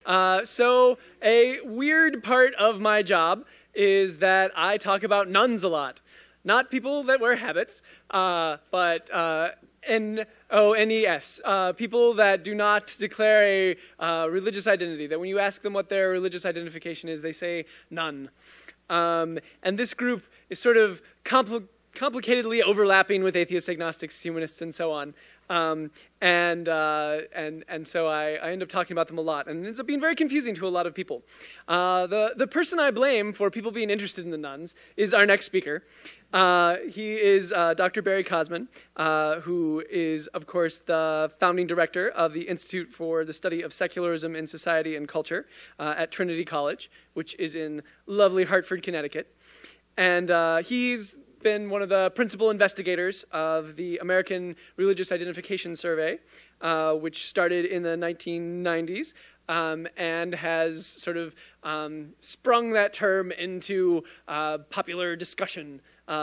So a weird part of my job is that I talk about nuns a lot. Not people that wear habits, but N-O-N-E-S, people that do not declare a religious identity, that when you ask them what their religious identification is, they say none. And this group is sort of complicatedly overlapping with atheists, agnostics, humanists, and so on. And so I end up talking about them a lot, and it ends up being very confusing to a lot of people. The person I blame for people being interested in the nuns is our next speaker. He is Dr. Barry Kosmin, who is, of course, the founding director of the Institute for the Study of Secularism in Society and Culture at Trinity College, which is in lovely Hartford, Connecticut. And he's been one of the principal investigators of the American Religious Identification Survey, which started in the 1990s, and has sort of sprung that term into popular discussion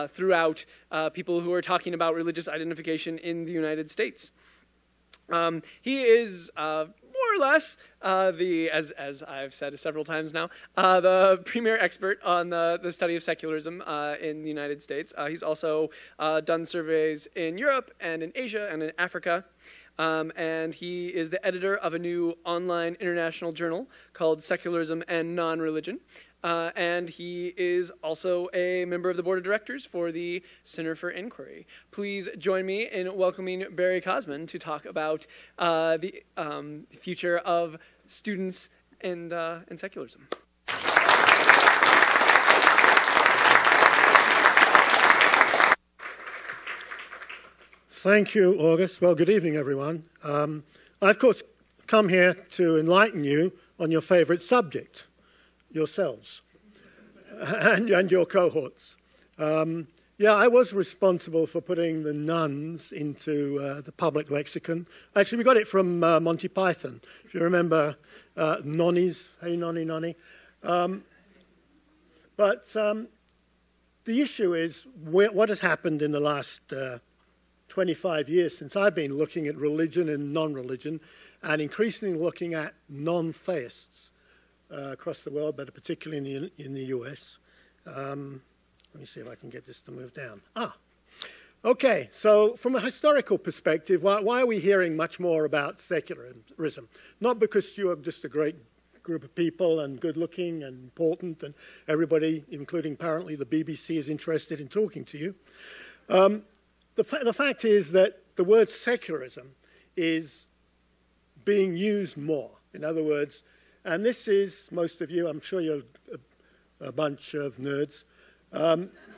throughout people who are talking about religious identification in the United States. He is more or less as I've said several times now, the premier expert on the study of secularism in the United States. He's also done surveys in Europe and in Asia and in Africa. And he is the editor of a new online international journal called Secularism and Non-Religion. And he is also a member of the board of directors for the Center for Inquiry. Please join me in welcoming Barry Kosmin to talk about the future of students and secularism. Thank you, August. Well, good evening, everyone. I, of course, come here to enlighten you on your favorite subject, yourselves, and your cohorts. Yeah, I was responsible for putting the nuns into the public lexicon. Actually, we got it from Monty Python, if you remember nonnies, hey nonny, nonny. But the issue is what has happened in the last 25 years since I've been looking at religion and non-religion, and increasingly looking at non-theists across the world, but particularly in the US. Let me see if I can get this to move down. Okay, so from a historical perspective, why are we hearing much more about secularism? Not because you are just a great group of people and good-looking and important, and everybody, including apparently the BBC, is interested in talking to you. The fact is that the word secularism is being used more. In other words, and this is, most of you, I'm sure you're a bunch of nerds,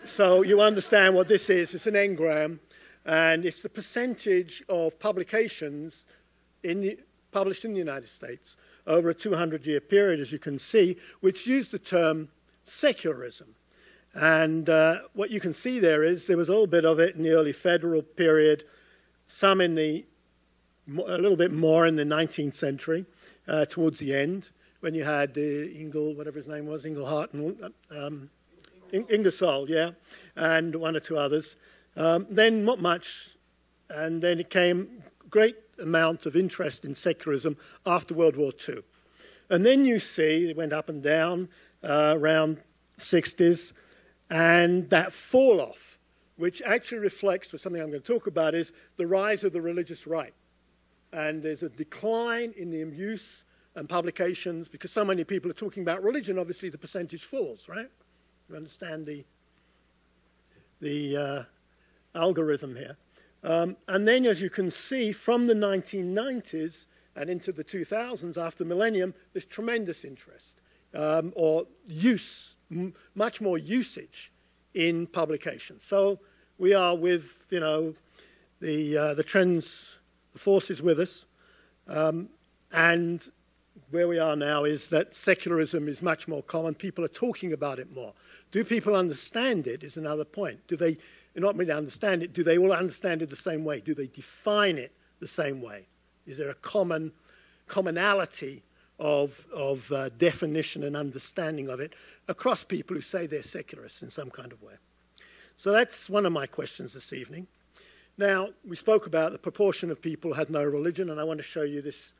so you understand what this is. It's an engram, and it's the percentage of publications published in the United States over a 200-year period, as you can see, which use the term secularism. And what you can see there is there was a little bit of it in the early federal period, some in a little bit more in the 19th century, towards the end, when you had whatever his name was, Engelhart and Ingersoll, yeah, and one or two others. Then not much, and then it came great amount of interest in secularism after World War II. And then you see it went up and down around 60s, and that fall off, which actually reflects, for something I'm going to talk about, is the rise of the religious right. And there's a decline in the use and publications, because so many people are talking about religion, obviously the percentage falls, right? You understand the algorithm here. And then, as you can see, from the 1990s and into the 2000s, after the millennium, there's tremendous interest, or use, much more usage in publication. So we are with, the trends, the force is with us, and where we are now is that secularism is much more common. People are talking about it more. Do people understand it is another point. Do they not really understand it? Do they all understand it the same way? Do they define it the same way? Is there a commonality of definition and understanding of it across people who say they're secularists in some kind of way? So that's one of my questions this evening. Now, we spoke about the proportion of people who had no religion, and I want to show you this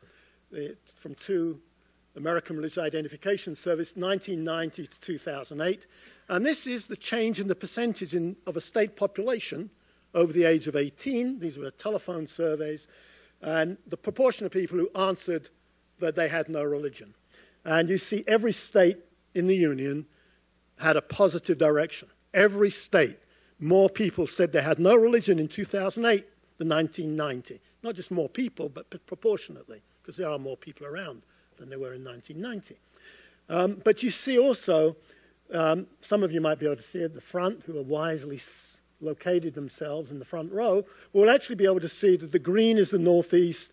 from two American Religious Identification Service, 1990 to 2008. And this is the change in the percentage of a state population over the age of 18. These were telephone surveys. And the proportion of people who answered that they had no religion. And you see every state in the Union had a positive direction. Every state, more people said they had no religion in 2008 than 1990. Not just more people, but proportionately, because there are more people around than there were in 1990. But you see also, some of you might be able to see at the front, who are wisely located themselves in the front row, will actually be able to see that the green is the Northeast,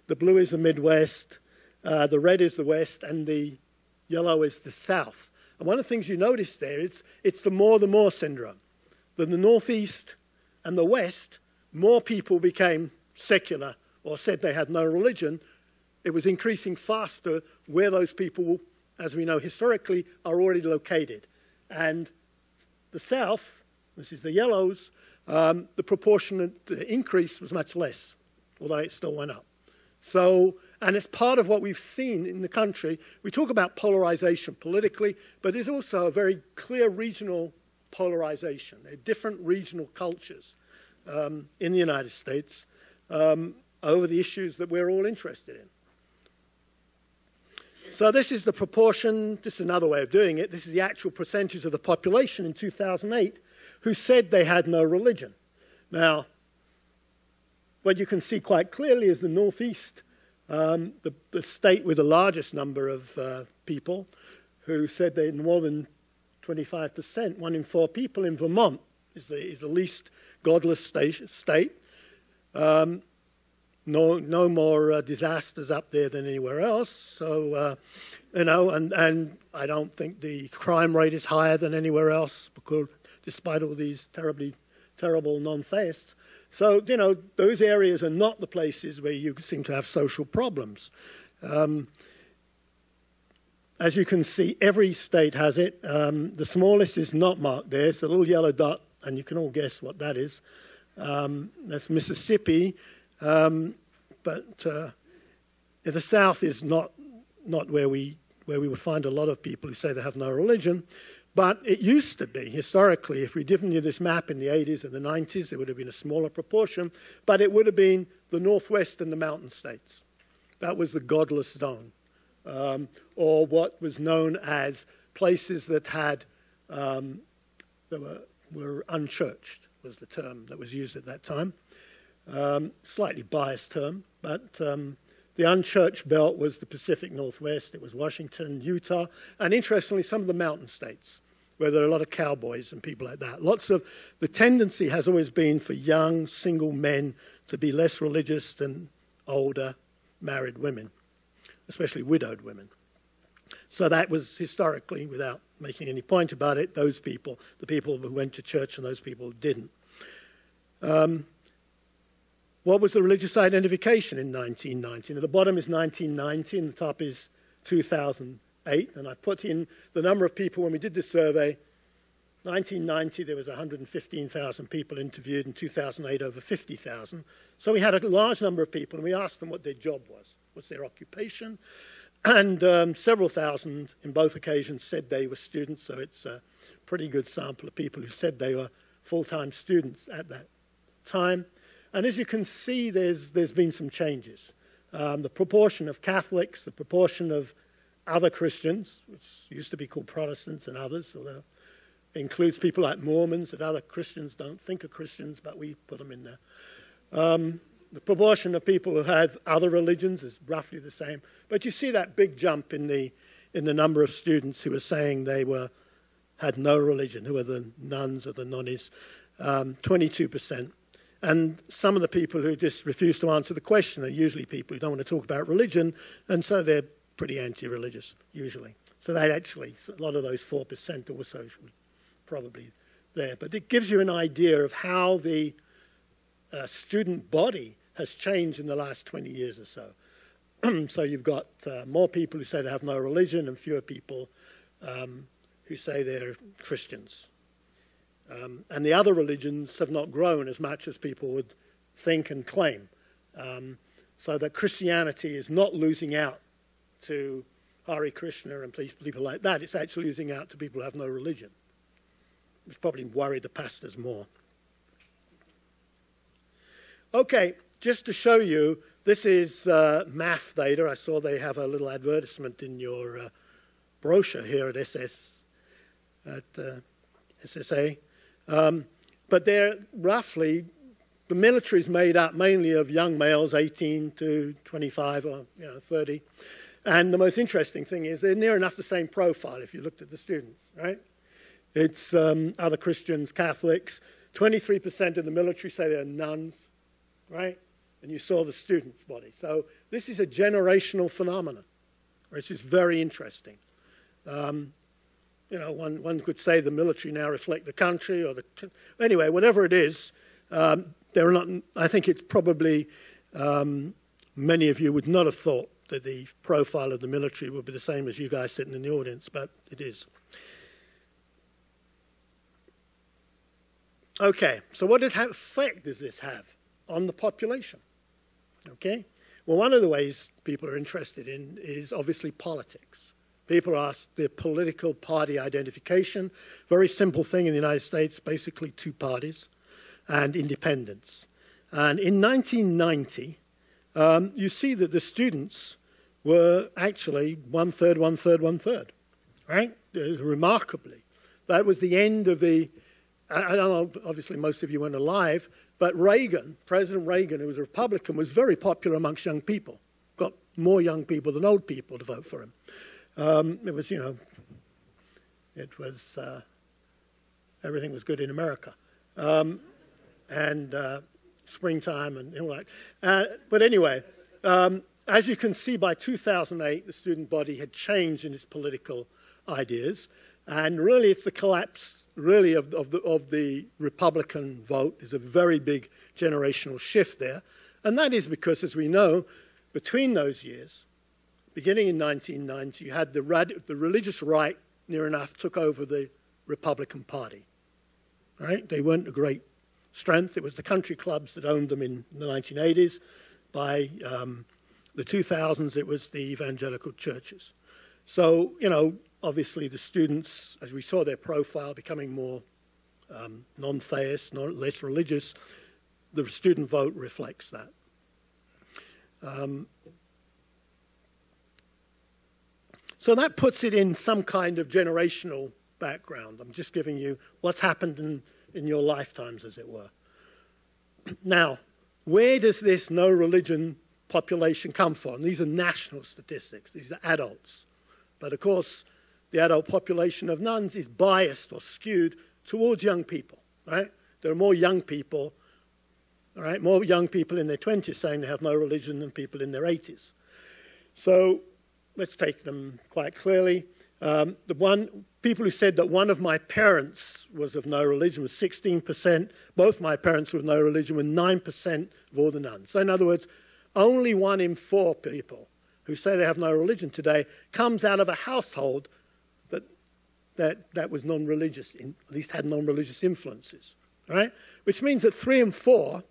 the blue is the Midwest, the red is the West, and the yellow is the South. And one of the things you notice there, it's the more syndrome. That the Northeast and the West, more people became secular or said they had no religion. It was increasing faster where those people, as we know historically, are already located. And the South, this is the yellows, the proportionate increase was much less, although it still went up. So, and it's part of what we've seen in the country. We talk about polarization politically, but there's also a very clear regional polarization. There are different regional cultures in the United States over the issues that we're all interested in. So this is the proportion, this is another way of doing it, this is the actual percentage of the population in 2008 who said they had no religion. Now, what you can see quite clearly is the Northeast, the state with the largest number of people who said they had more than 25%, 1 in 4 people in Vermont is the least godless state. No more disasters up there than anywhere else. So, and I don't think the crime rate is higher than anywhere else, because despite all these terrible non-theists. So, those areas are not the places where you seem to have social problems. As you can see, every state has it. The smallest is not marked there. It's a little yellow dot, and you can all guess what that is. That's Mississippi. But the South is not where we would find a lot of people who say they have no religion. But it used to be, historically, if we'd given you this map in the 80s and the 90s, it would have been a smaller proportion, but it would have been the Northwest and the mountain states. That was the godless zone, or what was known as places that had, were unchurched, was the term that was used at that time. Slightly biased term, but the unchurched belt was the Pacific Northwest. It was Washington, Utah, and interestingly, some of the mountain states, where there are a lot of cowboys and people like that. The tendency has always been for young, single men to be less religious than older, married women, especially widowed women. So that was historically, without making any point about it, those people, the people who went to church and those people who didn't. What was the religious identification in 1990? Now, the bottom is 1990 and the top is 2008. And I put in the number of people when we did this survey. 1990, there was 115,000 people interviewed. In 2008, over 50,000. So we had a large number of people, and we asked them what their job was. What's their occupation? And several thousand, in both occasions, said they were students. So it's a pretty good sample of people who said they were full-time students at that time. And as you can see, there's been some changes. The proportion of Catholics, the proportion of other Christians, which used to be called Protestants and others, although it includes people like Mormons that other Christians don't think are Christians, but we put them in there. The proportion of people who have other religions is roughly the same. But you see that big jump in the number of students who are saying they had no religion, who are the nuns or the nonnies, 22%. And some of the people who just refuse to answer the question are usually people who don't want to talk about religion, and so they're pretty anti-religious, usually. So that actually, a lot of those 4% also probably there. But it gives you an idea of how the student body has changed in the last 20 years or so. So you've got more people who say they have no religion and fewer people who say they're Christians. And the other religions have not grown as much as people would think and claim. So that Christianity is not losing out to Hare Krishna and people like that. It's actually losing out to people who have no religion, which probably worried the pastors more. Okay, just to show you, this is math data. I saw they have a little advertisement in your brochure here at SSA. But they're roughly, the military is made up mainly of young males, 18 to 25 or 30. And the most interesting thing is they're near enough the same profile if you looked at the students, right? It's other Christians, Catholics. 23% of the military say they're nuns, right? And you saw the students' body. So this is a generational phenomenon, which is very interesting. One could say the military now reflect the country, or anyway, whatever it is, they're not. I think it's probably many of you would not have thought that the profile of the military would be the same as you guys sitting in the audience, but it is. Okay, so what effect does this have on the population? Okay, well, one of the ways people are interested in is obviously politics. People ask their political party identification. Very simple thing in the United States, basically two parties and independents. And in 1990, you see that the students were actually one-third, one-third, one-third, right? Remarkably. That was the end of the, I don't know, obviously most of you weren't alive, but Reagan, President Reagan, who was a Republican, was very popular amongst young people. Got more young people than old people to vote for him. It was, everything was good in America. And springtime and all that. But anyway, as you can see, by 2008, the student body had changed in its political ideas. And really, it's the collapse, really, of the Republican vote. There's a very big generational shift there. And that is because, as we know, between those years, beginning in 1990, you had the religious right, near enough, took over the Republican Party. Right? They weren't a great strength. It was the country clubs that owned them in the 1980s. By the 2000s, it was the evangelical churches. So, obviously the students, as we saw their profile, becoming more non-theist, less religious, the student vote reflects that. So that puts it in some kind of generational background. I'm just giving you what's happened in your lifetimes, as it were. Now, where does this no religion population come from? These are national statistics. These are adults. But of course, the adult population of nuns is biased or skewed towards young people, right? There are more young people, all right, more young people in their 20s saying they have no religion than people in their 80s. So let's take them quite clearly. People who said that one of my parents was of no religion was 16%. Both my parents were of no religion were 9% of all the nuns. So in other words, only 1 in 4 people who say they have no religion today comes out of a household that was non-religious, at least had non-religious influences, right? Which means that 3 and 4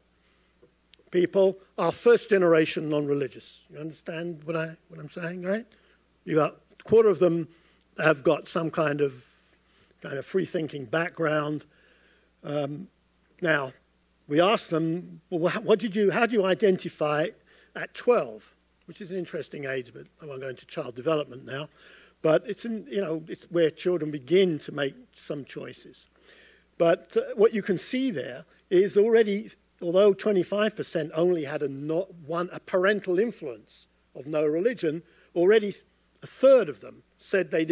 people are first-generation non-religious. You understand what I'm saying, right? You got a quarter of them have got some kind of free-thinking background. Now, we asked them, well, how do you identify at 12, which is an interesting age, but I won't go into child development now. But it's where children begin to make some choices. But what you can see there is already, although 25% only had a parental influence of no religion, already a third of them said they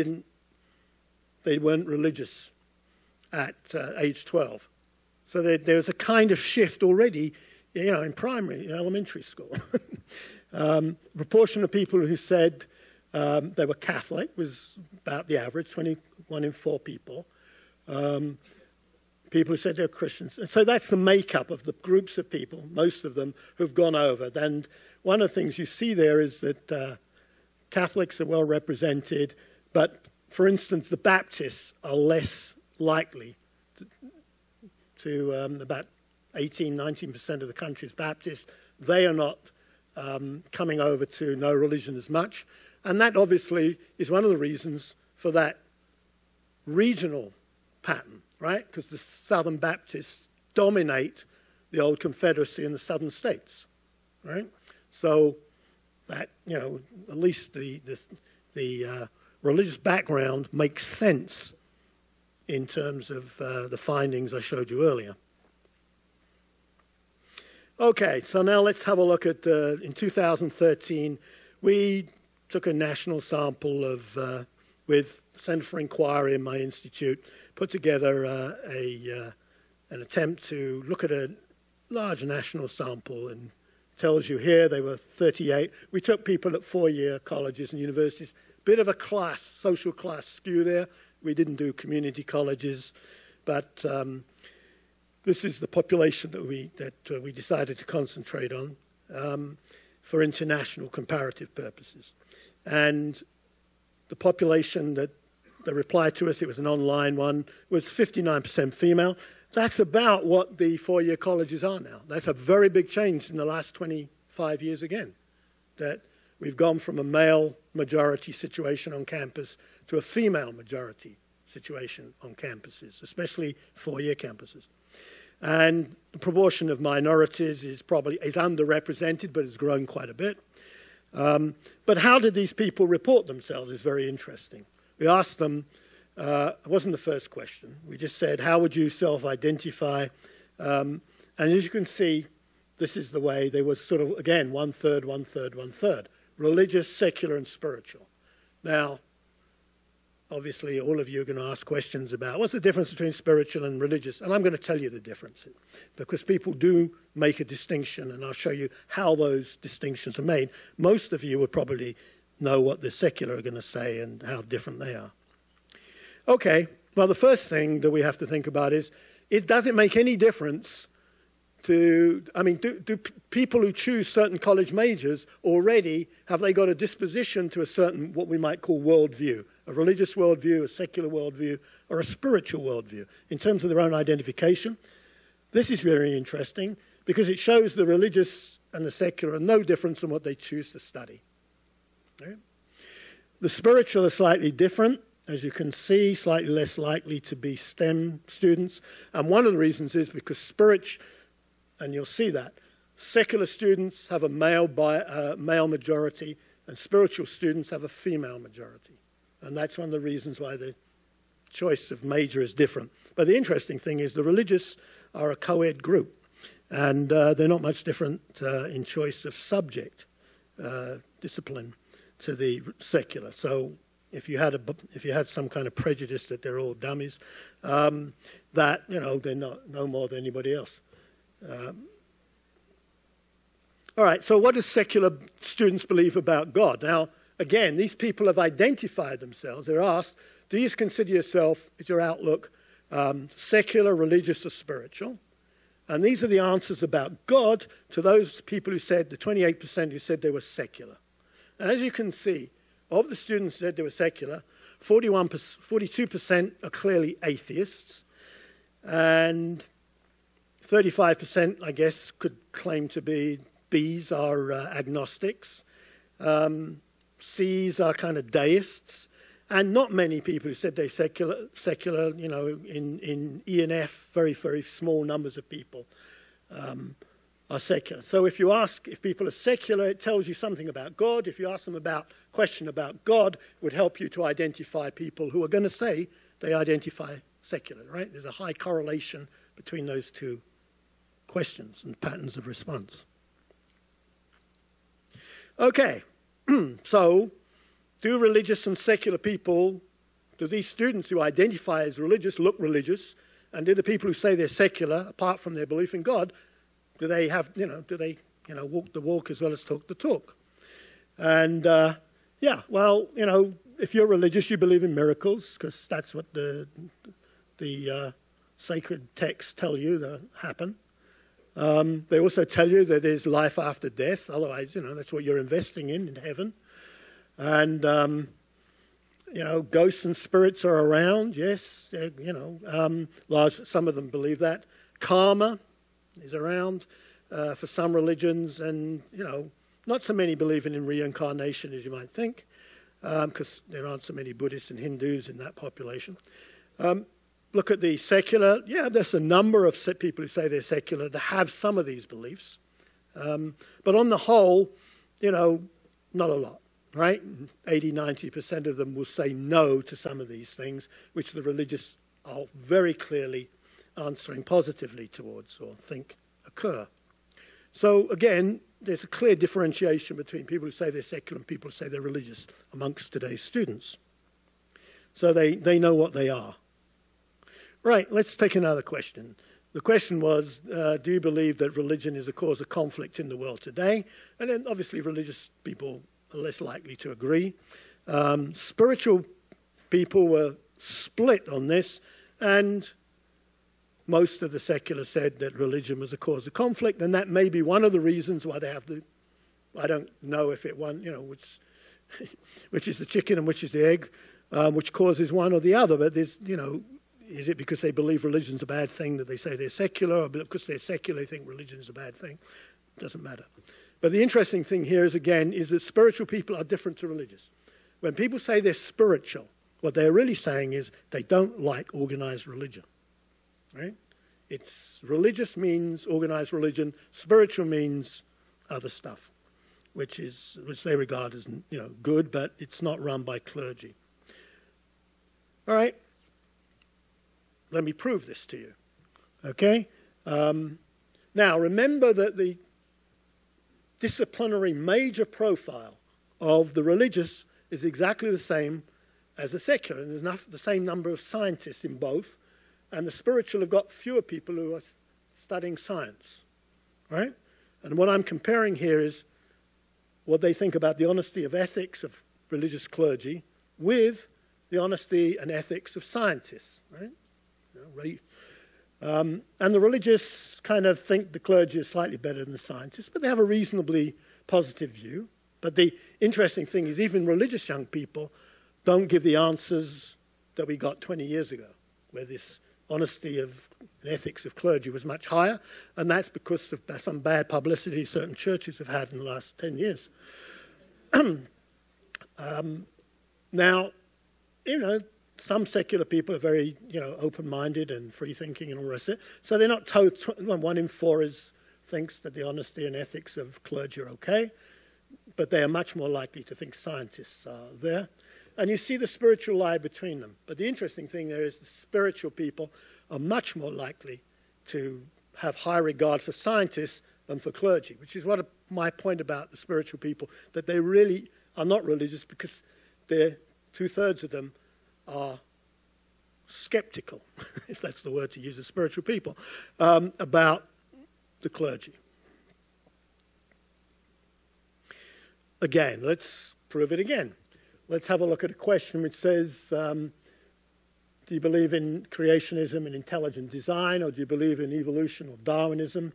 weren't religious at age 12. So there's a kind of shift already, in primary, in elementary school. Proportion of people who said they were Catholic was about the average, 21 in 4 people. People who said they were Christians. And so that's the makeup of the groups of people, most of them, who've gone over. And one of the things you see there is that Catholics are well represented, but, for instance, the Baptists are less likely to about 18, 19% of the country is Baptist. They are not coming over to no religion as much. And that obviously is one of the reasons for that regional pattern, right? Because the Southern Baptists dominate the old Confederacy in the southern states, right? So that, you know, at least the religious background makes sense in terms of the findings I showed you earlier. Okay, so now let's have a look at, in 2013, we took a national sample of, with Center for Inquiry in my institute, put together an attempt to look at a large national sample, and tells you here they were 38. We took people at four-year colleges and universities. Bit of a class, social class skew there. We didn't do community colleges, but this is the population that we decided to concentrate on for international comparative purposes. And the population that replied to us, it was an online one, was 59% female. That's about what the four-year colleges are now. That's a very big change in the last 25 years again, that we've gone from a male majority situation on campus to a female majority situation on campuses, especially four-year campuses. And the proportion of minorities is underrepresented, but has grown quite a bit. But how did these people report themselves is very interesting. We asked them, it wasn't the first question. We just said, how would you self-identify? And as you can see, this is the way they were sort of, again, one-third, one-third, one-third. Religious, secular, and spiritual. Now, obviously, all of you are going to ask questions about what's the difference between spiritual and religious, and I'm going to tell you the difference, because people do make a distinction, and I'll show you how those distinctions are made. Most of you would probably know what the secular are going to say and how different they are. Okay, well, the first thing that we have to think about is does it make any difference to, I mean, do people who choose certain college majors already, have they got a disposition to a certain, what we might call worldview, a religious worldview, a secular worldview, or a spiritual worldview, in terms of their own identification? This is very interesting, because it shows the religious and the secular are no different from what they choose to study. Okay? The spiritual are slightly different. As you can see, slightly less likely to be STEM students. And one of the reasons is because and you'll see that, secular students have a male majority, and spiritual students have a female majority. And that's one of the reasons why the choice of major is different. But the interesting thing is the religious are a co-ed group, and they're not much different in choice of subject discipline to the secular. So if you had some kind of prejudice that they're all dummies, that, you know, they're not no more than anybody else. All right, so what do secular students believe about God? Now, again, these people have identified themselves. They're asked, do you consider yourself, is your outlook secular, religious, or spiritual? And these are the answers about God to those people who said, the 28% who said they were secular. And as you can see, of the students who said they were secular, 42% are clearly atheists, and 35%, I guess, could claim to be, Bs are agnostics, Cs are kind of deists, and not many people who said they're secular, you know, in E and F, very, very small numbers of people are secular. So if you ask if people are secular, it tells you something about God. If you ask them about question about God, it would help you to identify people who are going to say they identify secular, right? There's a high correlation between those two questions and patterns of response. Okay, so do religious and secular people, do these students who identify as religious look religious? And do the people who say they're secular, apart from their belief in God, do they walk the walk as well as talk the talk? And yeah, well, you know, if you're religious, you believe in miracles, because that's what the sacred texts tell you that happen. They also tell you that there's life after death. Otherwise, you know, that's what you're investing in heaven. And, you know, ghosts and spirits are around. Yes, you know, some of them believe that. Karma is around for some religions. And, you know, not so many believing in reincarnation as you might think. because there aren't so many Buddhists and Hindus in that population. Look at the secular. Yeah, there's a number of people who say they're secular that have some of these beliefs. But on the whole, not a lot, right? 80, 90% of them will say no to some of these things, which the religious are very clearly answering positively towards or think occur. So again, there's a clear differentiation between people who say they're secular and people who say they're religious amongst today's students. So they know what they are. Right, let's take another question. The question was, do you believe that religion is a cause of conflict in the world today? And then obviously religious people are less likely to agree. Spiritual people were split on this, and most of the secular said that religion was a cause of conflict, and that may be one of the reasons why they have I don't know if it one, which is the chicken and which is the egg, which causes one or the other, but there's, is it because they believe religion's a bad thing that they say they're secular, or because they're secular they think religion's a bad thing? Doesn't matter. But the interesting thing here is, again, is that spiritual people are different to religious. When people say they're spiritual, what they're really saying is they don't like organized religion, right? It's religious means organized religion, spiritual means other stuff, which they regard as good, but it's not run by clergy. All right. Let me prove this to you, okay? Now, remember that the disciplinary major profile of the religious is exactly the same as the secular. And there's the same number of scientists in both, and the spiritual have got fewer people who are studying science, right? And what I'm comparing here is what they think about the honesty of ethics of religious clergy with the honesty and ethics of scientists, right? And the religious kind of think the clergy is slightly better than the scientists, but they have a reasonably positive view. But the interesting thing is even religious young people don't give the answers that we got 20 years ago, where this honesty of and ethics of clergy was much higher, and that's because of some bad publicity certain churches have had in the last 10 years. Now, some secular people are very, open-minded and free-thinking and all the rest of it. So they're not told, 1 in 4 thinks that the honesty and ethics of clergy are okay, but they are much more likely to think scientists are there. And you see the spiritual lie between them. But the interesting thing there is the spiritual people are much more likely to have high regard for scientists than for clergy, which is what my point about the spiritual people, that they really are not religious because 2/3 of them are skeptical, if that's the word to use, as spiritual people, about the clergy. Again, let's prove it again. Let's have a look at a question which says, do you believe in creationism and intelligent design, or do you believe in evolution or Darwinism?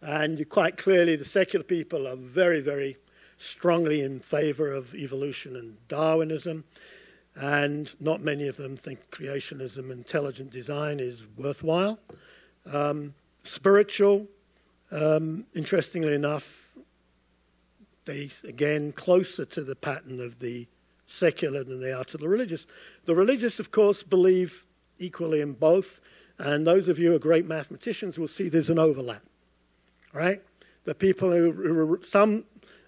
And quite clearly the secular people are very, very strongly in favor of evolution and Darwinism. And not many of them think creationism and intelligent design is worthwhile. Spiritual, interestingly enough, they, again, closer to the pattern of the secular than they are to the religious. The religious, of course, believe equally in both, and those of you who are great mathematicians will see there's an overlap, right? The people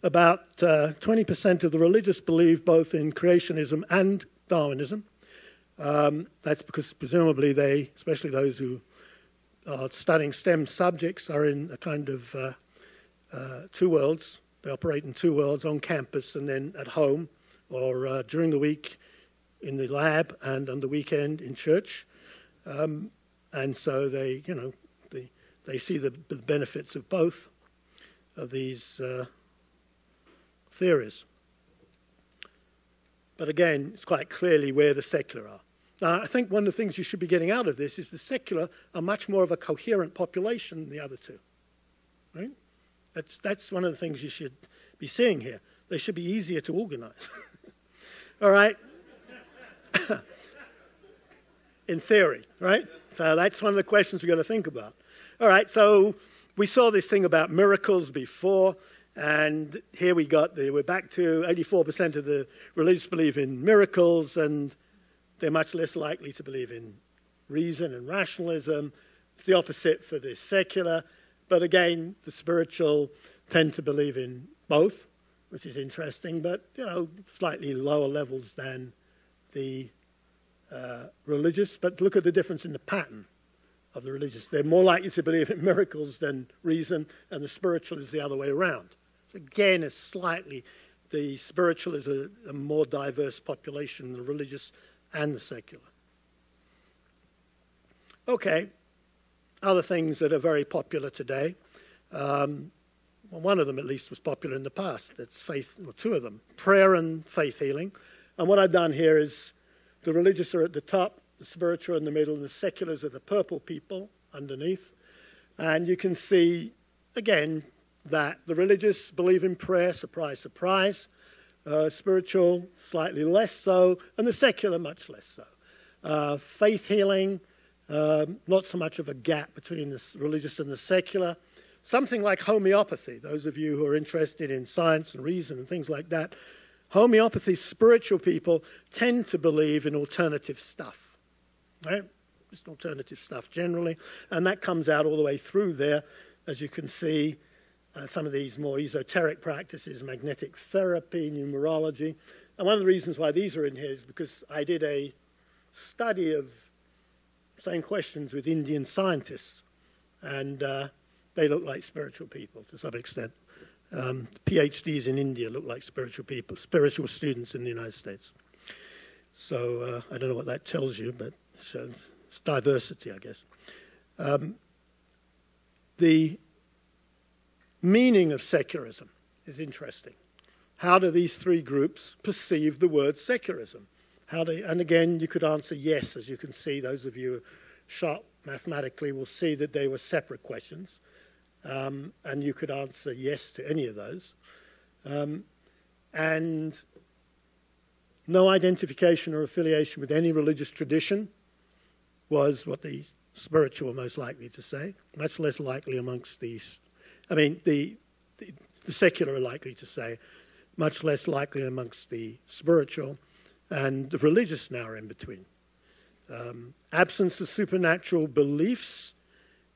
about 20% of the religious believe both in creationism and Darwinism. That's because presumably they, especially those who are studying STEM subjects, are in a kind of 2 worlds. They operate in 2 worlds, on campus and then at home, or during the week in the lab and on the weekend in church. And so they, they see the benefits of both of these theories. But again, it's quite clearly where the secular are. Now, I think one of the things you should be getting out of this is the secular are much more of a coherent population than the other two, right? That's one of the things you should be seeing here. They should be easier to organize. All right? In theory, right? So that's one of the questions we've got to think about. All right, so we saw this thing about miracles before, And here we're back to 84% of the religious believe in miracles, and they're much less likely to believe in reason and rationalism. It's the opposite for the secular. But again, the spiritual tend to believe in both, which is interesting, but, slightly lower levels than the religious. But look at the difference in the pattern of the religious. They're more likely to believe in miracles than reason, and the spiritual is the other way around. So again, the spiritual is a more diverse population than the religious and the secular. Okay, other things that are very popular today. One of them at least was popular in the past. That's faith, or two of them, prayer and faith healing. And what I've done here is the religious are at the top, the spiritual in the middle, and the seculars are the purple people underneath. And you can see, again, that the religious believe in prayer, surprise, surprise. Spiritual, slightly less so, and the secular, much less so. Faith healing, not so much of a gap between the religious and the secular. Something like homeopathy, those of you who are interested in science and reason and things like that, homeopathy, spiritual people tend to believe in alternative stuff, right? Just alternative stuff generally, and that comes out all the way through there, as you can see. Some of these more esoteric practices, magnetic therapy, numerology. And one of the reasons why these are in here is because I did a study of same questions with Indian scientists, and they look like spiritual people to some extent. PhDs in India look like spiritual people, spiritual students in the United States. So I don't know what that tells you, but it's diversity, I guess. The meaning of secularism is interesting. How do these three groups perceive the word secularism? And again, you could answer yes, as you can see. Those of you sharp mathematically will see that they were separate questions. And you could answer yes to any of those. And no identification or affiliation with any religious tradition was what the spiritual were most likely to say. Much less likely amongst these. I mean, the secular are likely to say, much less likely amongst the spiritual, and the religious now are in between. Absence of supernatural beliefs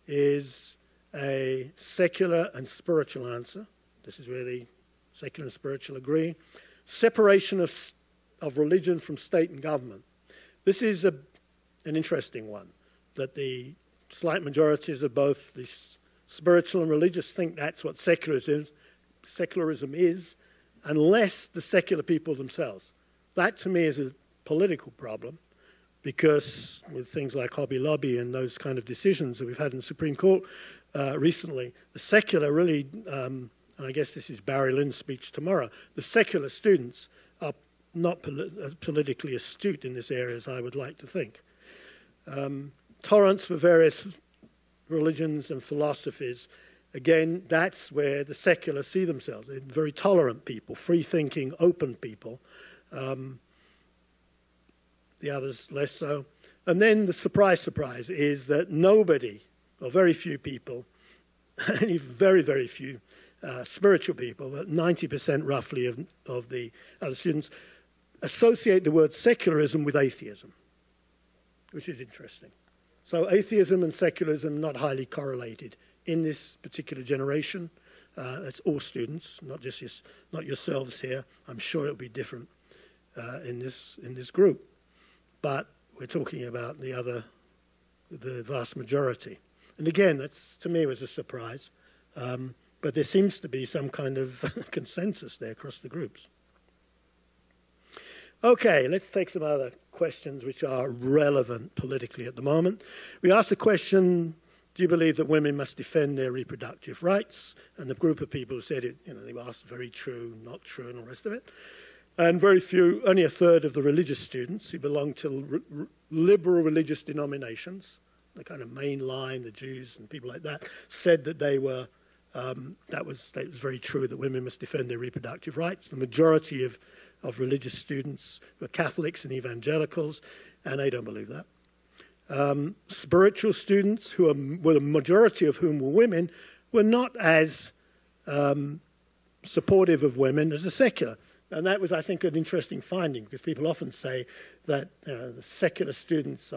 is a secular and spiritual answer. This is where the secular and spiritual agree. Separation of religion from state and government. This is an interesting one, that the slight majorities of both the spiritual and religious think that's what secularism is, unless the secular people themselves. That, to me, is a political problem, because with things like Hobby Lobby and those kind of decisions that we've had in the Supreme Court recently, the secular really, and I guess this is Barry Lynn's speech tomorrow, the secular students are not politically astute in this area, as I would like to think. Tolerance for various religions and philosophies, again, that's where the secular see themselves. They're very tolerant people, free-thinking, open people. The others less so. And then the surprise, surprise, is that nobody, or very few people, and even very, very few spiritual people, 90% roughly of the other students, associate the word secularism with atheism, which is interesting. So atheism and secularism not highly correlated in this particular generation. It's all students, not yourselves here. I'm sure it'll be different in this group, but we're talking about the vast majority. And again, that's, to me, was a surprise. But there seems to be some kind of consensus there across the groups. Okay, let's take some other questions which are relevant politically at the moment. We asked the question, do you believe that women must defend their reproductive rights? And the group of people who said it, they were asked very true, not true, and all the rest of it. And very few, only a third of the religious students who belong to liberal religious denominations, the kind of mainline, the Jews and people like that, said that they were, that was very true, that women must defend their reproductive rights. The majority of religious students were Catholics and evangelicals, and they don't believe that. Spiritual students, who were the majority of whom were women, were not as supportive of women as the secular. And that was, I think, an interesting finding, because people often say that the secular students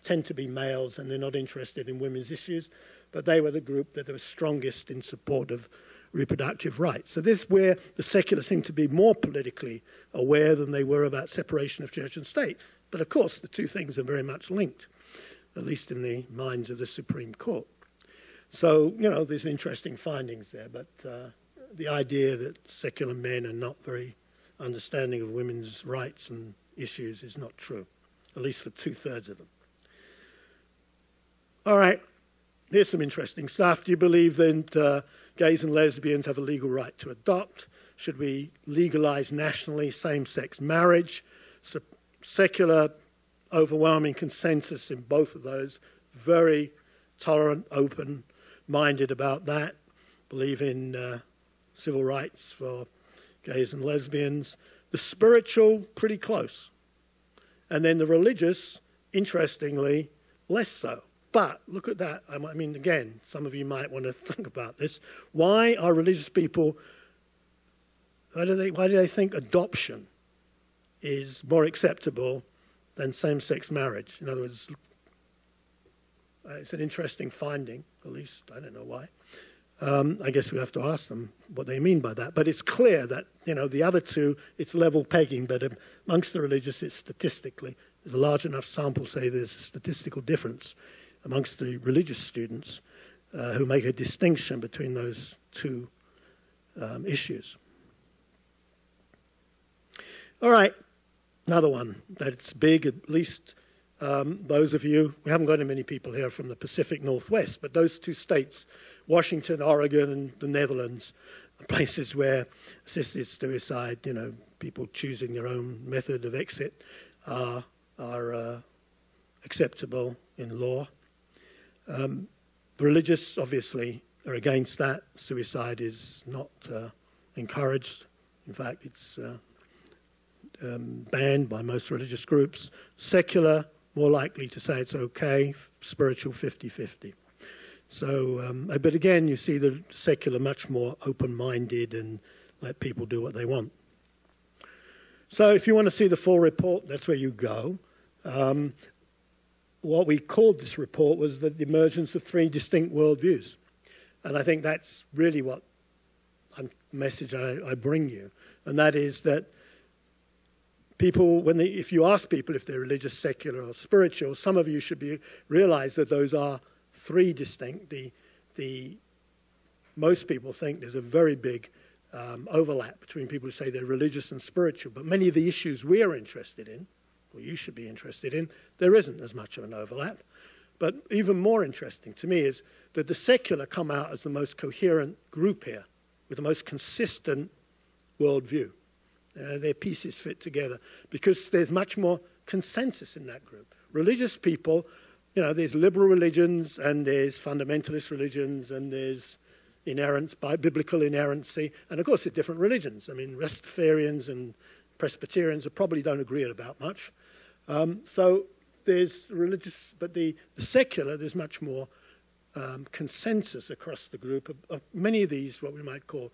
tend to be males and they're not interested in women's issues, but they were the group that were strongest in support of reproductive rights. So this is where the seculars seem to be more politically aware than they were about separation of church and state. But of course, the two things are very much linked, at least in the minds of the Supreme Court. So, there's interesting findings there, but the idea that secular men are not very understanding of women's rights and issues is not true, at least for 2/3 of them. All right, here's some interesting stuff. Do you believe that gays and lesbians have a legal right to adopt? Should we legalize nationally same-sex marriage? So, secular overwhelming consensus in both of those, very tolerant, open-minded about that, believe in civil rights for gays and lesbians. The spiritual, pretty close. And then the religious, interestingly, less so. But look at that. I mean, again, some of you might want to think about this. Why are religious people, why do they think adoption is more acceptable than same-sex marriage? In other words, it's an interesting finding, at least. I don't know why. I guess we have to ask them what they mean by that. But it's clear that, the other two, it's level pegging, but amongst the religious, it's statistically, there's a large enough sample, say there's a statistical difference amongst the religious students who make a distinction between those two issues. All right, another one that's big, at least those of you, we haven't got many people here from the Pacific Northwest, but those two states, Washington, Oregon, and the Netherlands, are places where assisted suicide, people choosing their own method of exit, are acceptable in law. The religious, obviously, are against that. Suicide is not encouraged. In fact, it's banned by most religious groups. Secular, more likely to say it's okay. Spiritual, 50-50. So, but again, you see the secular much more open-minded and let people do what they want. So if you want to see the full report, that's where you go. What we called this report was the emergence of 3 distinct worldviews. And I think that's really what message I bring you. And that is that people, if you ask people if they're religious, secular, or spiritual, some of you should realize that those are 3 distinct. Most people think there's a very big overlap between people who say they're religious and spiritual, but many of the issues we're interested in, or you should be interested in, there isn't as much of an overlap. But even more interesting to me is that the secular come out as the most coherent group here, with the most consistent worldview. Their pieces fit together because there's much more consensus in that group. Religious people, there's liberal religions and there's fundamentalist religions and there's biblical inerrancy, and of course there's different religions. I mean, Rastafarians and Presbyterians probably don't agree about much. So there's religious, but the secular, there's much more consensus across the group of many of these, what we might call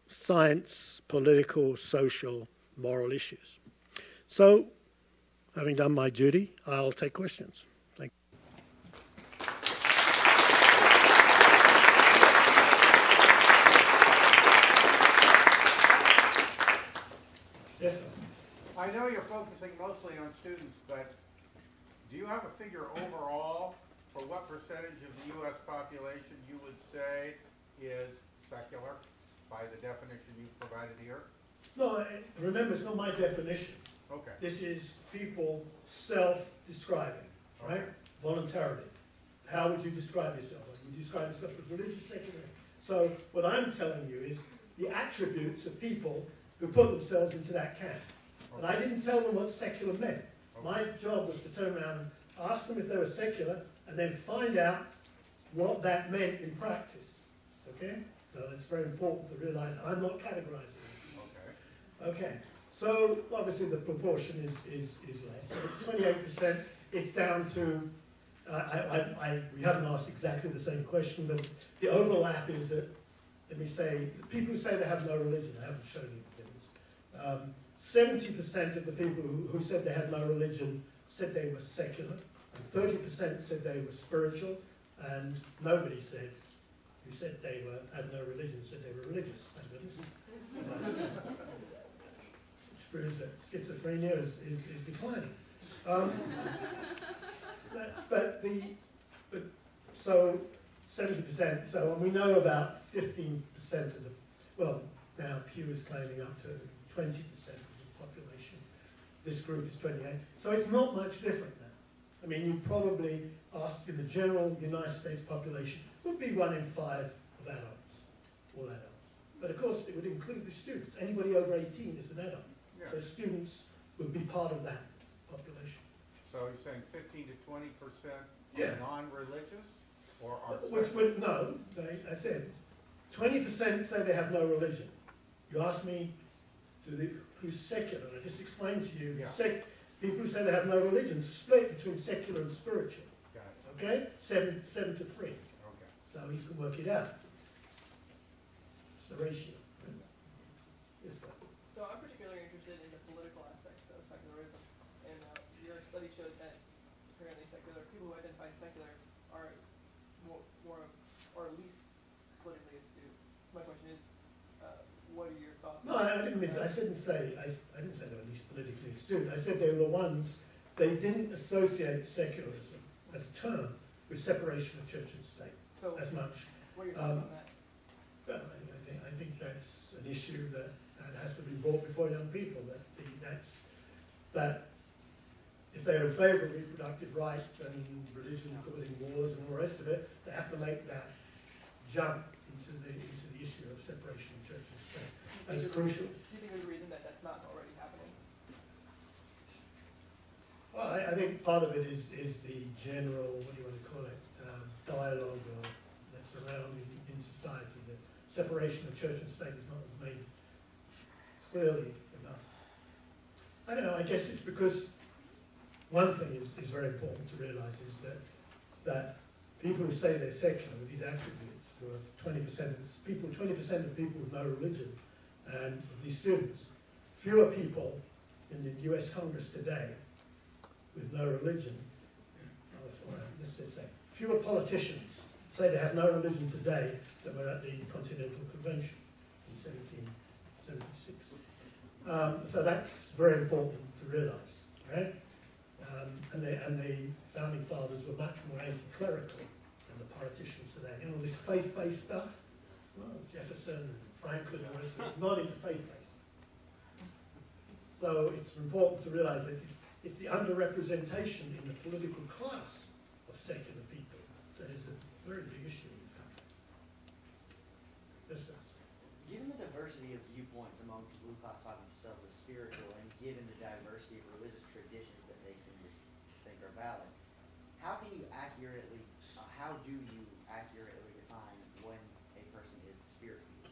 science, political, social, moral issues. So, having done my duty, I'll take questions. Thank you. Yes, sir. I know you're focusing mostly on students, but do you have a figure overall for what percentage of the U.S. population you would say is secular by the definition you've provided here? No, remember, it's not my definition. Okay. This is people self-describing, right? Okay. Voluntarily. How would you describe yourself? Would you describe yourself as religious, secular? So what I'm telling you is the attributes of people who put themselves into that camp. Okay. And I didn't tell them what secular meant. Okay. My job was to turn around and ask them if they were secular and then find out what that meant in practice. Okay? So it's very important to realize I'm not categorizing it. Okay. Okay. So obviously the proportion is less. So it's 28%. It's down to, we haven't asked exactly the same question, but the overlap is that let me say, people who say they have no religion, I haven't shown you evidence. 70% of the people who said they had no religion said they were secular, and 30% said they were spiritual, and nobody said, who said they had no religion, said they were religious. Thank goodness. Which proves that schizophrenia is declining. So 70%, so we know about 15% of the, well, now Pew is claiming up to 20% of the population. This group is 28. So it's not much different now. I mean, you probably ask in the general United States population, would be 1 in 5 of adults, all adults. But of course, it would include the students. Anybody over 18 is an adult. Yeah. So students would be part of that population. So you're saying 15 to 20% yeah. non-religious? Or are which would, no, I said 20% say they have no religion. You ask me who's secular. I just explained to you, yeah. People who say they have no religion split between secular and spiritual. Got it. Okay? 7 to 3. Okay. So you can work it out. It's the ratio. Yes, sir. So I'm particularly interested in the political aspects of secularism. And your study showed that apparently people who identify as secular are more or least politically astute. My question is, what are your thoughts? No, I didn't mean. I didn't say they were least politically astute. I said they were the ones. They didn't associate secularism as a term with separation of church and state as much. What are your thoughts on that? Well, I think that's an issue that has to be brought before young people. That if they're in favour of reproductive rights and religion causing wars and all the rest of it, they have to make that jump into the issue of separation of church and state. That's crucial. Do you think there's a reason that that's not already happening? Well, I think part of it is the general, what do you want to call it, dialogue that's around in society. The separation of church and state is not made clearly enough. I don't know, I guess it's because one thing is very important to realise is that people who say they're secular with these attributes, who are 20% of people with no religion, and of these students, fewer people in the US Congress today with no religion, let's say, fewer politicians say they have no religion today than were at the Continental Convention in 1776. So that's very important to realise, right? And the founding fathers were much more anti-clerical than the politicians today. You know, this faith-based stuff, well, Jefferson and Franklin and the rest of it, not into faith-based. So it's important to realise that it's the underrepresentation in the political class of secular people that is a very big issue in this country. Yes, sir. Given the diversity of viewpoints among people who classify themselves as spiritual, and given the diversity of religious traditions that they seem to think are valid, how do you accurately define when a person is spiritual?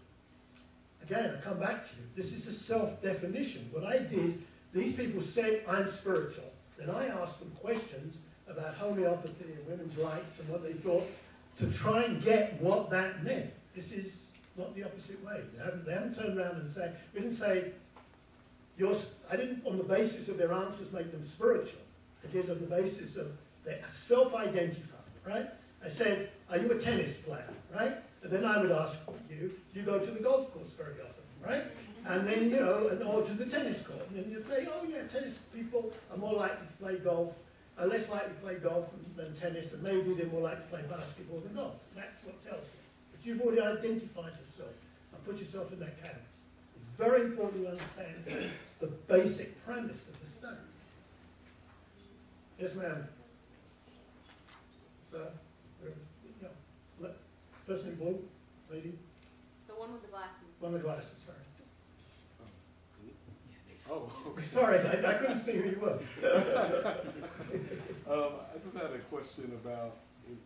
Again, I come back to you. This is a self-definition. What I did, these people said, I'm spiritual. Then I asked them questions about homeopathy and women's rights and what they thought to try and get what that meant. This is not the opposite way. They haven't turned around and said, we didn't say, I didn't, on the basis of their answers, make them spiritual. I did on the basis of their self-identified, right? I said, are you a tennis player, right? And then I would ask you, do you go to the golf course very often, right? And then, you know, or to the tennis court. And then you'd say, oh yeah, tennis people are more likely to play golf, are less likely to play golf than tennis, and maybe they're more likely to play basketball than golf. That's what tells you. But you've already identified yourself and put yourself in that category. It's very important to understand the basic premise of the study. Yes, ma'am. Sir? Yeah. Person in blue, lady. The one with the glasses. One with the glasses, sorry. Oh, okay. Sorry, I couldn't see who you were. I just had a question about,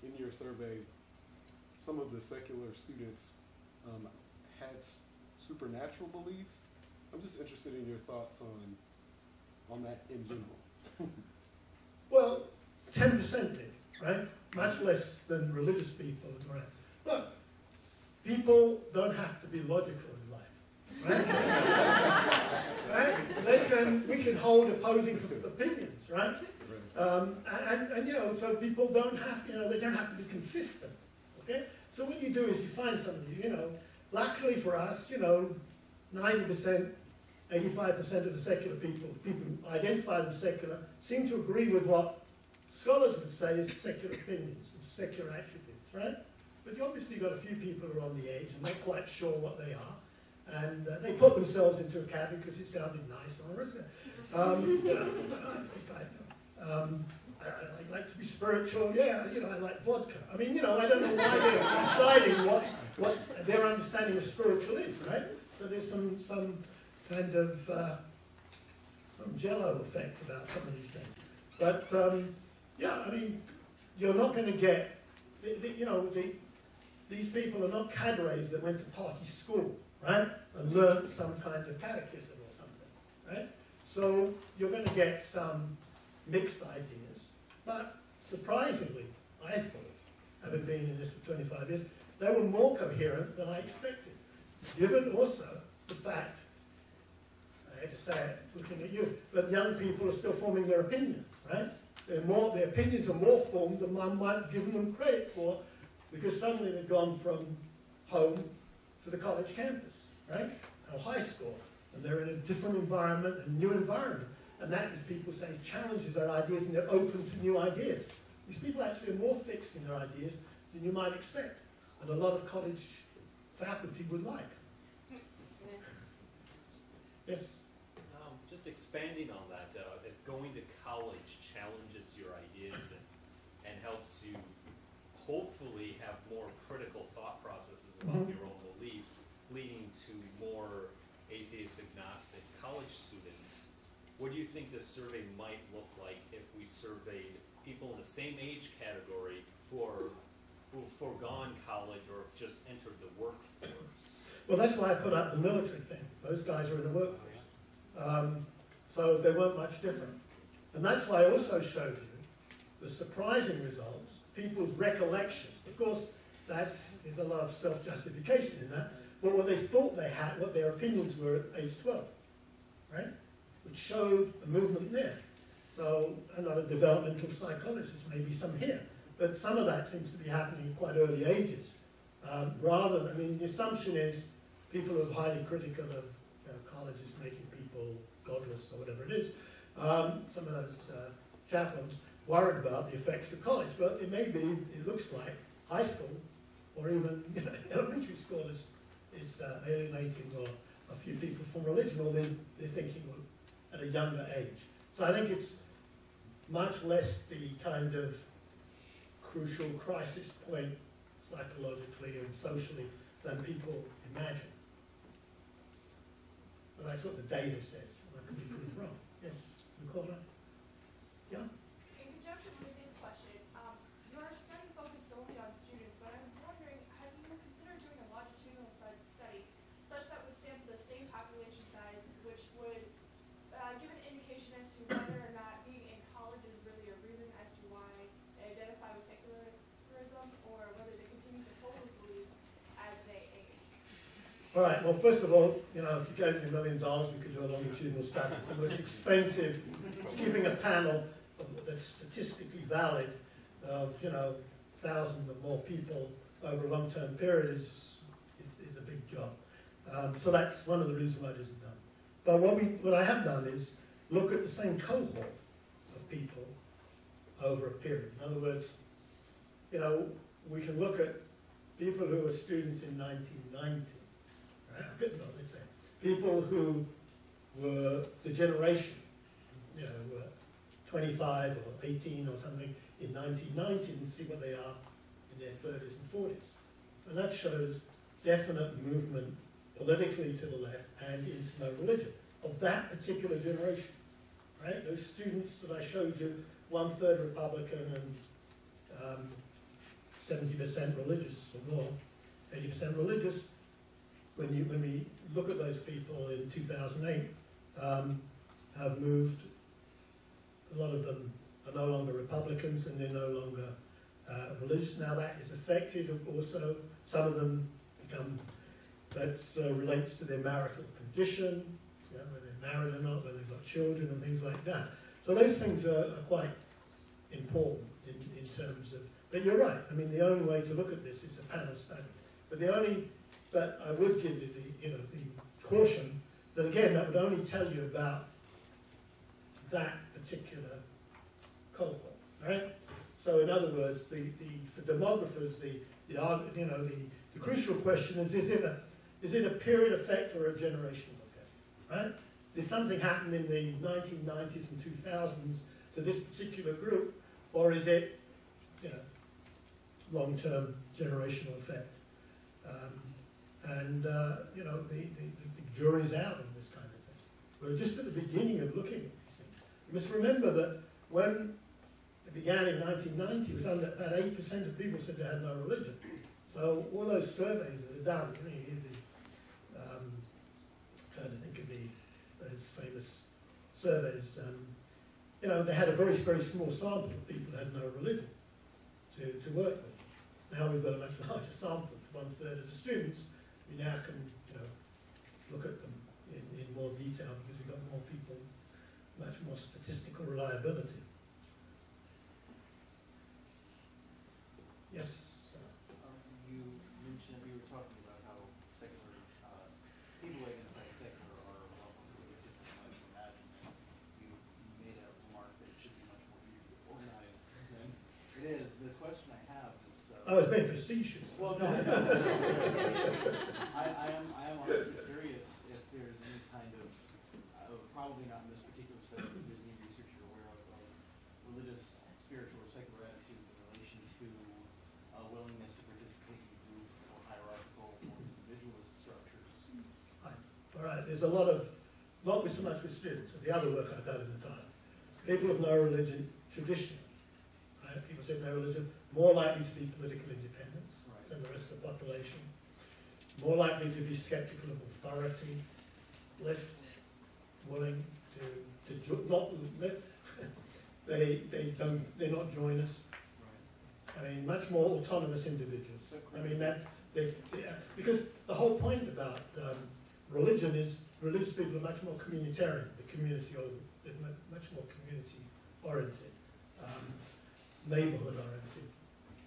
in your survey, some of the secular students had supernatural beliefs. I'm just interested in your thoughts on that in general. Well, 10% did, right? Much less than religious people around. Look, people don't have to be logical in life, right? Right? We can hold opposing opinions, right? And you know, so people don't have, you know, they don't have to be consistent, okay? So what you do is you find somebody, you know, luckily for us, you know, 90%, 85% of the secular people who identify them secular, seem to agree with what scholars would say is secular opinions and secular attributes, right? But you obviously got a few people who are on the edge and not quite sure what they are, and they put themselves into a category because it sounded nice, honestly. You know, I like to be spiritual, yeah, you know, I like vodka. I mean, you know, I don't know why they're deciding what their understanding of spiritual is, right? So there's some kind of some jello effect about some of these things. But, yeah, I mean, you're not going to get, you know, these people are not cadres that went to party school, right, and learned some kind of catechism or something, right? So you're going to get some mixed ideas, but surprisingly, I thought, having been in this for 25 years, they were more coherent than I expected, given also the fact, I hate to say it, looking at you, but young people are still forming their opinions, right? Their opinions are more formed than one might give them credit for, because suddenly they've gone from home to the college campus, right? Or high school, and they're in a different environment, a new environment. And that, as people say, challenges their ideas and they're open to new ideas. These people actually are more fixed in their ideas than you might expect, and a lot of college faculty would like. Yes? Just expanding on that, if going to college challenges your ideas and helps you hopefully have more critical thought processes about your own beliefs, leading to more atheist, agnostic college students, what do you think the survey might look like if we surveyed people in the same age category who've foregone college or have just entered the workforce? Well, that's why I put up the military thing. Those guys are in the workforce. So they weren't much different. And that's why I also showed you the surprising results, people's recollections. Of course, there's a lot of self-justification in that, but what they thought they had, what their opinions were at age 12, right? Which showed a movement there. So I'm not a developmental psychologist, maybe some here, but some of that seems to be happening in quite early ages. Rather than, I mean, the assumption is people who are highly critical of colleges making people godless or whatever it is, some of those chaplains worried about the effects of college, but it may be, it looks like high school or even elementary school is alienating or a few people from religion, or they're thinking at a younger age. So I think it's much less the kind of crucial crisis point psychologically and socially than people imagine. But that's what the data says. I could be proved wrong. Yes, Nicola? Yeah? In conjunction with this question, your study focused solely on students, but I was wondering, have you considered doing a longitudinal study such that would sample the same population size, which would give an indication as to whether or not being in college is really a reason as to why they identify with secularism, or whether they continue to hold those beliefs as they age? All right, well, first of all, if you gave me $1 million, we could do a longitudinal study. The most expensive, keeping a panel that's statistically valid of, 1,000 or more people over a long-term period is a big job. So that's one of the reasons why it isn't done. But what I have done is look at the same cohort of people over a period. In other words, we can look at people who were students in 1990, right? Let's say people who were the generation, were 25 or 18 or something in 1990, and see what they are in their 30s and 40s. And that shows definite movement politically to the left and into no religion of that particular generation, right? Those students that I showed you, 1/3 Republican and 70% religious or more, 80% religious. When we look at those people in 2008, have moved. A lot of them are no longer Republicans and they're no longer religious. Now that is affected also, some of them relates to their marital condition, you know, whether they're married or not, whether they've got children and things like that. So those things are quite important in terms of, but you're right, I mean, the only way to look at this is a panel study. But I would give you the caution that, again, that would only tell you about that particular cohort, right? So in other words, for demographers, the crucial question is it a period effect or a generational effect, right? Did something happen in the 1990s and 2000s to this particular group, or is it, long-term generational effect? The jury's out on this kind of thing. We're just at the beginning of looking at these things. You must remember that when it began in 1990, it was under about 8% of people said they had no religion. So all those surveys that are done, you hear trying to think of those famous surveys, they had a very, very small sample of people who had no religion to work with. Now we've got a much larger sample, 1/3 of the students. We now can, look at them in more detail because we've got more people, much more statistical reliability. Yes? You mentioned, we were talking about how secular, people who identify as secular are a lot more pervasive than you might imagine. You made a remark that it should be much more easy to organize than it is. The question I have is... I was being facetious. Well, no. I am honestly curious if there's any kind of, probably not in this particular study, but if there's any research you're aware of religious, spiritual, or secular attitudes in relation to willingness to participate in group or hierarchical or individualist structures. All right, there's a lot of, not so much with students, but the other work I've done in the past. People of no religion traditionally, right? People say no religion, more likely to be political independents than the rest of the population, more likely to be skeptical of authority, less willing they're not joiners. I mean, much more autonomous individuals. I mean, because the whole point about religion is religious people are much more communitarian, much more community oriented, neighborhood oriented,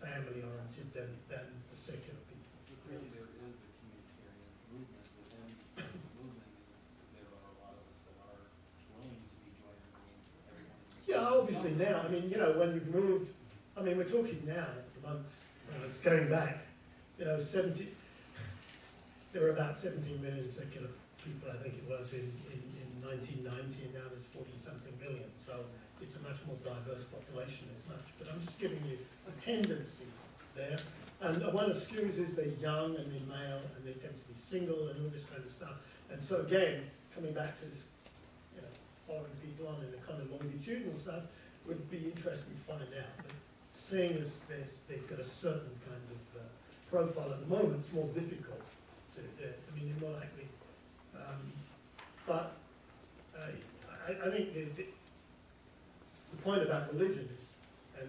family oriented than the secular people. But really, there is a communitarian movement within the secular movement, and there are a lot of us that are willing to be joiners in everyone. Yeah, obviously now, I mean, when you've moved, I mean, we're talking now amongst, it's going back, 70, there were about 17 million secular people, I think it was, in 1990, and now there's 40-something million. So it's a much more diverse population as much. But I'm just giving you a tendency there. And one of the skews is they're young and they're male and they tend to be single and all this kind of stuff. And so again, coming back to this, following people on in the kind of longitudinal stuff would be interesting to find out. But seeing as they've got a certain kind of profile at the moment, it's more difficult to do. I mean, they're more likely. But I think the point about religion is, and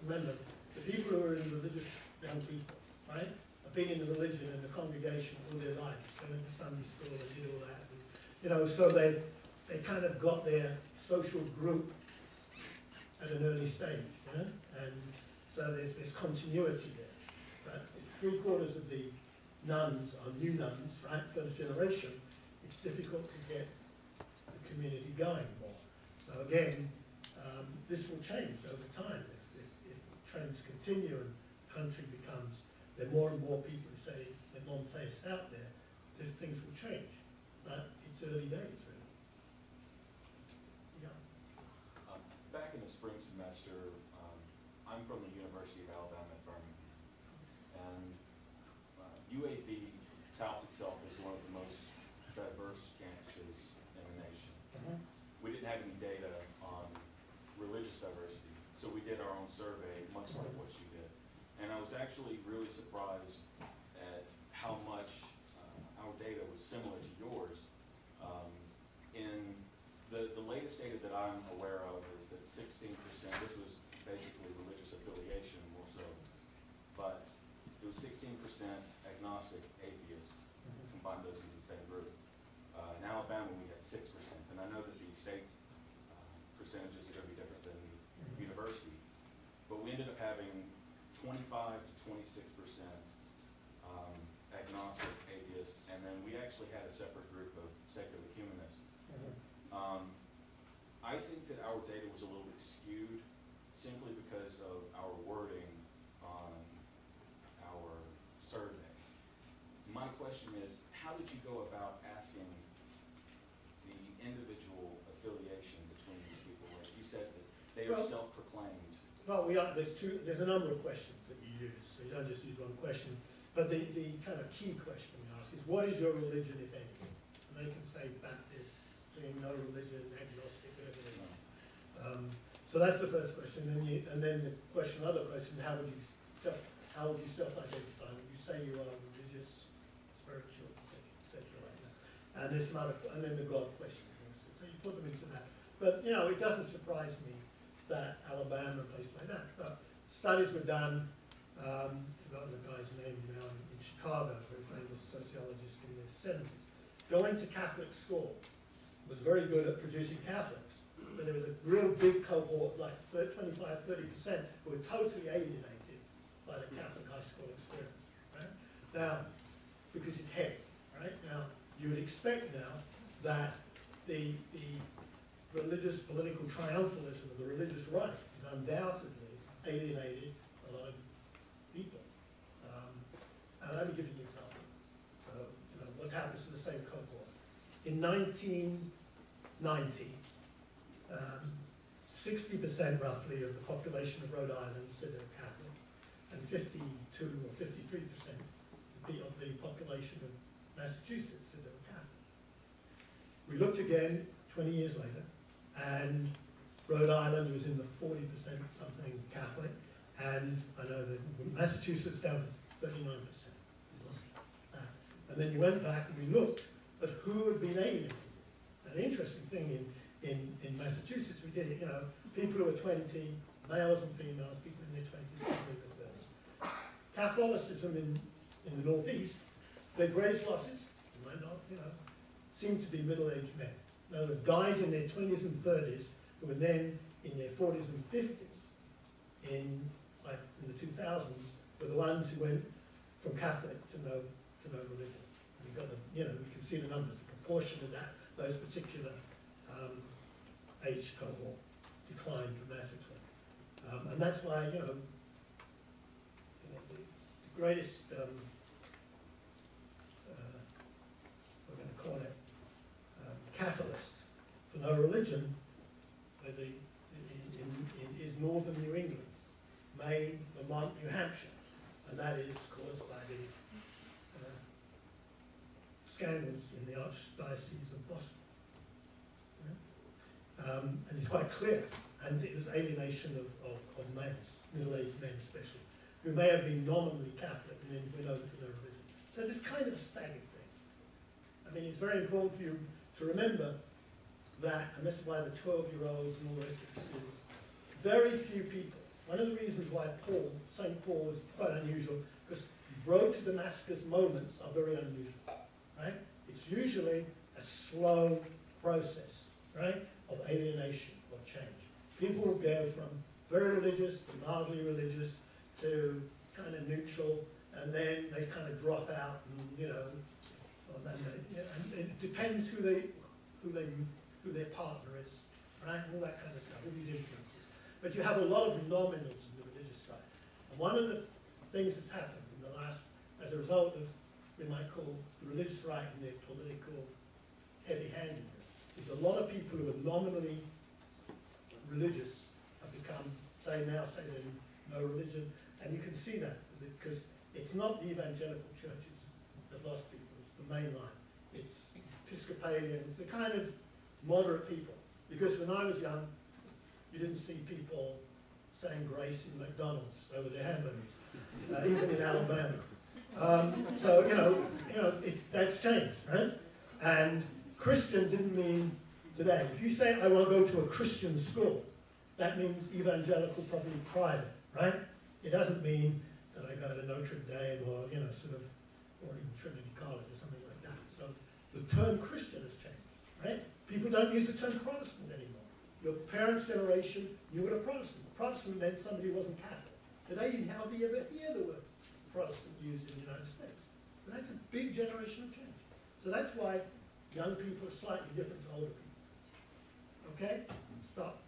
remember, the people who are in religious young people, right, have been in the religion and the congregation all their lives. They went to Sunday school, they did all that. And, so they kind of got their social group at an early stage, and so there's this continuity there. But if 3/4 of the nuns are new nuns, right, first generation, it's difficult to get the community going more. So again, this will change over time. If trends continue and the country becomes, there are more and more people who say they're non-faced out there, then things will change. But it's early days, really. Yeah. Back in the spring semester, I'm from the University of Alabama at Birmingham. And UAB touts itself as one of the most diverse campuses in the nation. We didn't have any data on religious diversity, so we did our own survey, much like what you did. And I was actually really surprised at how much our data was similar to yours. In the latest data that I'm aware of is that 16%, this was basically religious affiliation more so, but it was 16% agnostic, atheist, combine those into the same group. In Alabama, we had 6%, and I know that the state percentages are going to be different than universities, but we ended up having 25 to 26% agnostic, atheist, and then we actually had a separate group of secular humanists. I think that our data was a little bit skewed simply because of our wording on our survey. My question is, how did you go about asking the individual affiliation between these people? Like you said that they are self-proclaimed. Well, there's a number of questions that you use, so you don't just use one question. But the kind of key question we ask is, what is your religion, if any? And they can say Baptist, being no religion, agnostic, whatever they want. So that's the first question. And then the other question, how would you self-identify? Would you say you are religious, spiritual, etc. like that? And there's some other, and then the God question. So you put them into that. But you know, it doesn't surprise me that Alabama, a place like that. But studies were done. I've forgotten the guy's name now, in Chicago, a very famous sociologist in the 70s. Going to Catholic school was very good at producing Catholics, but there was a real big cohort, like 25, 30%, who were totally alienated by the Catholic high school experience. Right? Now, because it's heavy, right? Now, you would expect now that the religious political triumphalism of the religious right is undoubtedly alienated a lot of people. And let me give you an example. What happens to the same cohort? In 1990, 60% roughly of the population of Rhode Island said they were Catholic, and 52 or 53% of the population of Massachusetts said they were Catholic. We looked again 20 years later, and Rhode Island was in the 40% something Catholic, and I know that Massachusetts down to 39%. And then you went back and we looked at who had been alienated. And the interesting thing in Massachusetts, we did it, people who were 20, males and females, people in their 20s, people in their 30s. Catholicism in the Northeast, their greatest losses, you might not, seem to be middle-aged men. Now, the guys in their 20s and 30s who were then in their 40s and 50s in the 2000s were the ones who went from Catholic to no religion. We've got we can see the numbers, the proportion of those particular age cohort declined dramatically. And that's why, the greatest, we're going to call it, catalyst for no religion is northern New England, Maine, Vermont, New Hampshire, and that is caused by the scandals in the Archdiocese of Boston. And it's quite clear, and it was alienation of males, middle-aged men especially, who may have been nominally Catholic and then went over to no religion. So this kind of a staggered thing. I mean, it's very important for you to remember that, and this is why the 12-year-olds and all the rest of the students, very few people. One of the reasons why St. Paul was quite unusual, because road to Damascus moments are very unusual, right? It's usually a slow process, right, of alienation or change. People will go from very religious to mildly religious to kind of neutral, and then they kind of drop out, and and it depends who their partner is, right, and all that kind of stuff, all these influences. But you have a lot of nominals in the religious side. And one of the things that's happened in the last, as a result of, we might call the religious right and their political heavy-handedness, is a lot of people who are nominally religious have become, say they're no religion, and you can see that because it's not the evangelical churches that lost people, it's the main line. It's Episcopalians, the kind of moderate people. Because when I was young, you didn't see people saying grace in McDonald's over their hamburgers, even in Alabama. So that's changed, right? And Christian didn't mean today. If you say I want to go to a Christian school, that means evangelical, probably private, right? It doesn't mean that I go to Notre Dame or or even Trinity College or something like that. So the term Christian has changed, right? People don't use the term Protestant anymore. Your parents' generation knew what a Protestant. Protestant meant somebody who wasn't Catholic. Today you hardly ever hear the word Protestant used in the United States. So that's a big generational change. So that's why young people are slightly different to older people. Okay? Stop.